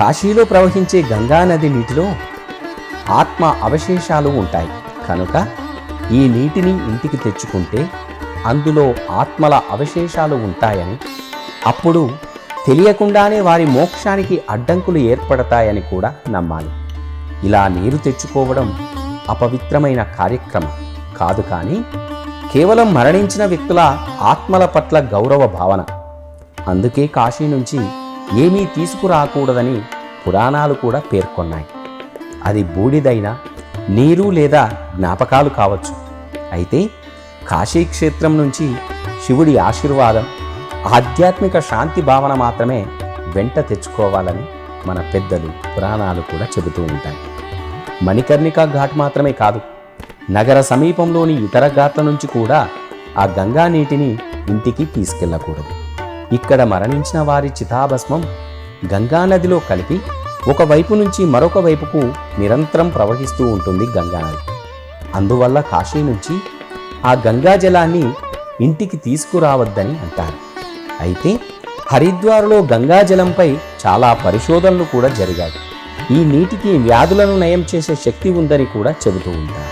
కాశీలో ప్రవహించే గంగానది నీటిలో ఆత్మ అవశేషాలు ఉంటాయి కనుక ఈ నీటిని ఇంటికి తెచ్చుకుంటే అందులో ఆత్మల అవశేషాలు ఉంటాయని, అప్పుడు తెలియకుండానే వారి మోక్షానికి అడ్డంకులు ఏర్పడతాయని కూడా నమ్మాలి. ఇలా నీరు తెచ్చుకోవడం అపవిత్రమైన కార్యక్రమం కాదు, కానీ కేవలం మరణించిన వ్యక్తుల ఆత్మల పట్ల గౌరవ భావన. అందుకే కాశీ నుంచి ఏమీ తీసుకురాకూడదని పురాణాలు కూడా పేర్కొన్నాయి. అది బూడిదైన నీరు లేదా జ్ఞాపకాలు కావచ్చు. అయితే కాశీ క్షేత్రం నుంచి శివుడి ఆశీర్వాదం, ఆధ్యాత్మిక శాంతి భావన మాత్రమే వెంట తెచ్చుకోవాలని మన పెద్దలు పురాణాలు కూడా చెబుతూ ఉంటాయి. మణికర్ణికా ఘాట్ మాత్రమే కాదు, నగర సమీపంలోని ఇతర ఘాట్ల నుంచి కూడా ఆ గంగా నీటిని ఇంటికి తీసుకెళ్లకూడదు. ఇక్కడ మరణించిన వారి చితాభస్మం గంగానదిలో కలిపి ఒకవైపు నుంచి మరొక వైపుకు నిరంతరం ప్రవహిస్తూ ఉంటుంది గంగానది. అందువల్ల కాశీ నుంచి ఆ గంగా జలాన్ని ఇంటికి తీసుకురావద్దని అంటారు. అయితే హరిద్వార్లో గంగాజలంపై చాలా పరిశోధనలు కూడా జరిగాయి. ఈ నీటికి వ్యాధులను నయం చేసే శక్తి ఉందని కూడా చెబుతూ ఉంటారు.